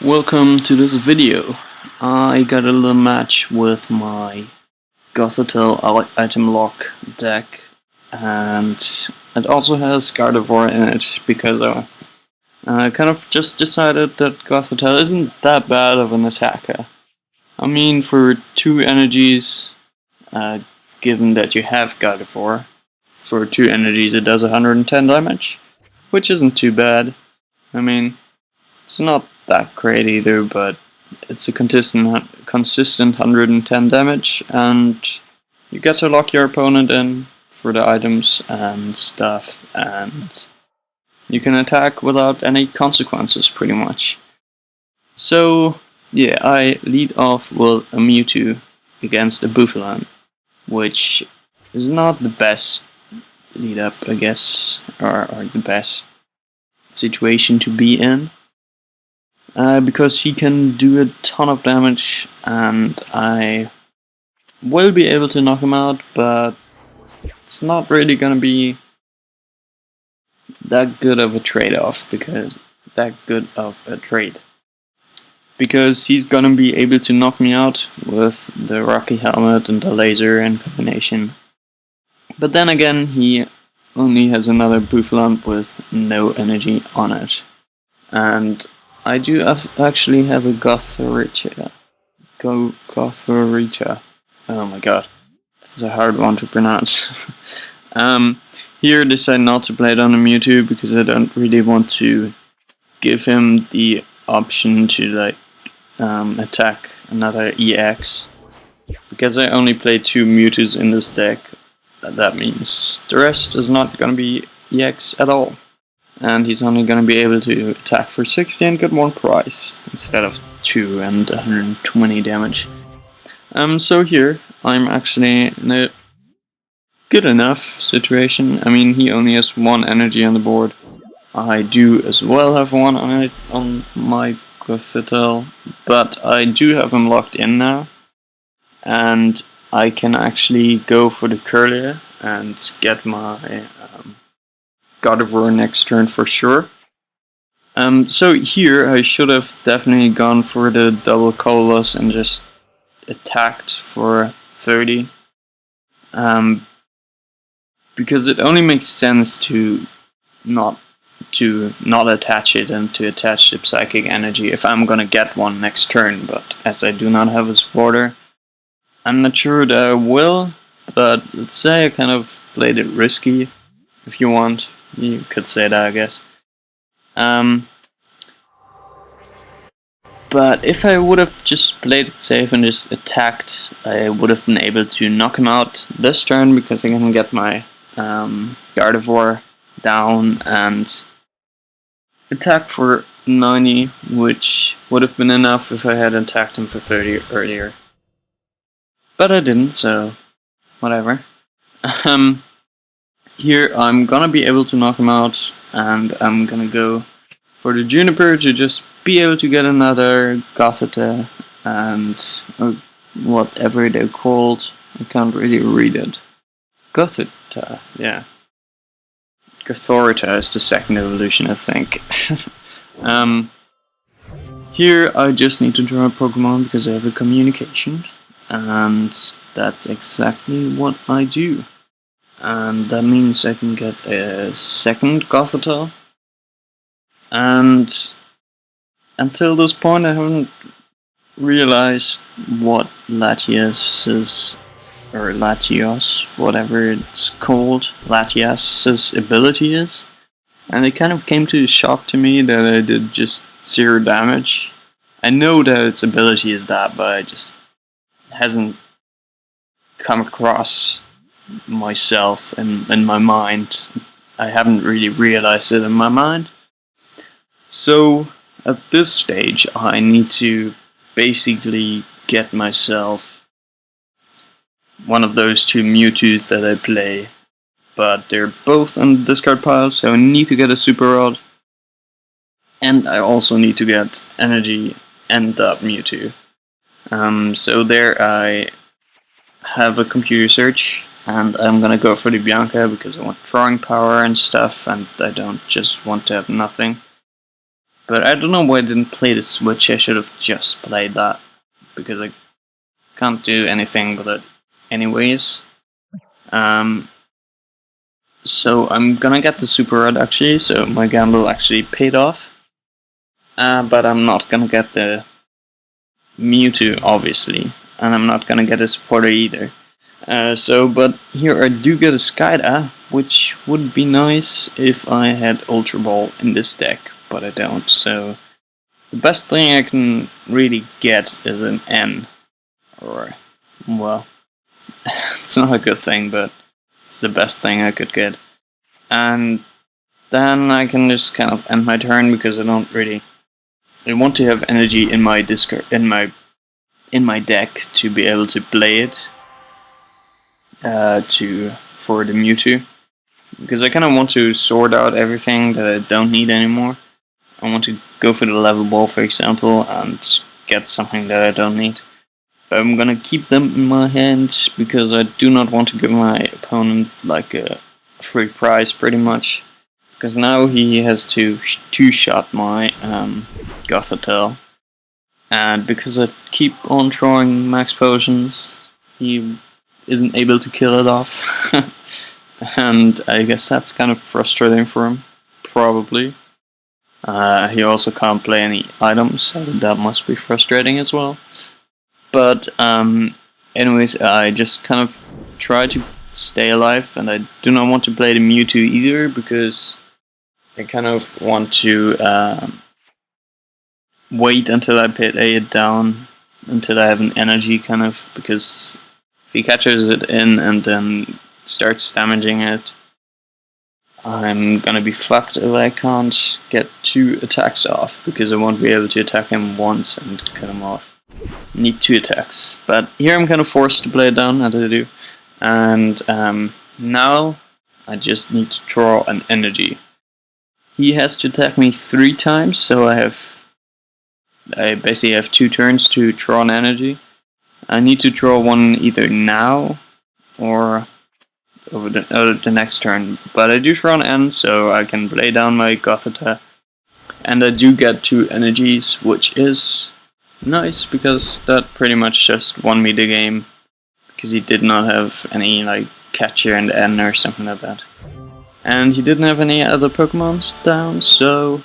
Welcome to this video. I got a little match with my Gothitelle item lock deck, and it also has Gardevoir in it because I kind of just decided that Gothitelle isn't that bad of an attacker. I mean, for 2 energies, given that you have Gardevoir, for 2 energies it does 110 damage, which isn't too bad. I mean, it's not that great either, but it's a consistent 110 damage, and you get to lock your opponent in for the items and stuff, and you can attack without any consequences pretty much. So yeah, I lead off with a Mewtwo against a Buffalo, which is not the best lead up, I guess, or the best situation to be in. Because he can do a ton of damage, and I will be able to knock him out, but it's not really gonna be that good of a trade-off, because he's gonna be able to knock me out with the Rocky Helmet and the laser in combination. But then again, he only has another Bouffalant with no energy on it, and I do actually have a Gothitelle. Oh my god, that's a hard one to pronounce. Here I decide not to play it on a Mewtwo because I don't really want to give him the option to attack another EX. Because I only play 2 Mewtwo's in this deck, that means the rest is not gonna be EX at all. And he's only going to be able to attack for 60 and get 1 prize instead of 2 and 120 damage. So here I'm actually in a good enough situation. I mean, he only has 1 energy on the board. I do as well have 1 on it on my Gothitelle, but I do have him locked in now, and I can actually go for the Curlier and get my Gardevoir next turn for sure. So here I should have definitely gone for the double colorless and just attacked for 30. Because it only makes sense to not attach it and to attach the psychic energy if I'm gonna get one next turn, but as I do not have a supporter, I'm not sure that I will, but let's say I kind of played it risky, if you want. You could say that, I guess. But if I would have just played it safe and just attacked, I would have been able to knock him out this turn because I can get my Gardevoir down and attack for 90, which would have been enough if I had attacked him for 30 earlier. But I didn't, so whatever. Here I'm gonna be able to knock him out, and I'm gonna go for the Juniper to just be able to get another Gothitelle and whatever they're called. I can't really read it. Gothitelle, yeah. Gothitelle is the second evolution, I think. Here I just need to draw a Pokemon because I have a communication, and that's exactly what I do. And that means I can get a second Gothitelle. And until this point I haven't realized what Latias's, or Latios, whatever it's called, Latias's ability is. And it kind of came to a shock to me that I did just 0 damage. I know that its ability is that, but it just hasn't come across myself in my mind. I haven't really realized it in my mind. So at this stage I need to basically get myself one of those 2 Mewtwo's that I play, but they're both on the discard pile, so I need to get a Super Rod, and I also need to get Energy and that Mewtwo. So there I have a computer search, and I'm gonna go for the Bianca because I want drawing power and stuff, and I don't just want to have nothing. But I don't know why I didn't play the Switch. I should have just played that, because I can't do anything with it anyways. So I'm gonna get the Super Red actually, so my gamble actually paid off. But I'm not gonna get the Mewtwo, obviously, and I'm not gonna get a supporter either. But here I do get a Skyda, which would be nice if I had Ultra Ball in this deck, but I don't, so the best thing I can really get is an N, or, well, it's not a good thing, but it's the best thing I could get. And then I can just kind of end my turn, because I don't really... I want to have energy in my discard, in my deck, to be able to play it for the Mewtwo, because I kind of want to sort out everything that I don't need anymore. I want to go for the level ball, for example, and get something that I don't need. But I'm gonna keep them in my hand, because I do not want to give my opponent like a free prize, pretty much. Because now he has to two-shot my Gothitelle. And because I keep on throwing max potions, he isn't able to kill it off. And I guess that's kind of frustrating for him, probably. He also can't play any items, so that must be frustrating as well. But anyways, I just kind of try to stay alive, and I do not want to play the Mewtwo either, because I kind of want to wait until I play it down, until I have an energy, kind of, because if he catches it in and then starts damaging it, I'm gonna be fucked if I can't get 2 attacks off, because I won't be able to attack him once and cut him off. Need 2 attacks, but here I'm kind of forced to play it down, as I do, and now I just need to draw an energy. He has to attack me 3 times, so I basically have 2 turns to draw an energy. I need to draw one either now or over the next turn, but I do draw an N, so I can play down my Gothitelle, and I do get 2 energies, which is nice, because that pretty much just won me the game, because he did not have any like catcher and N or something like that. And he didn't have any other Pokemons down, so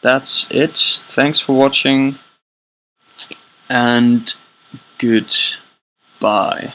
that's it. Thanks for watching, and goodbye.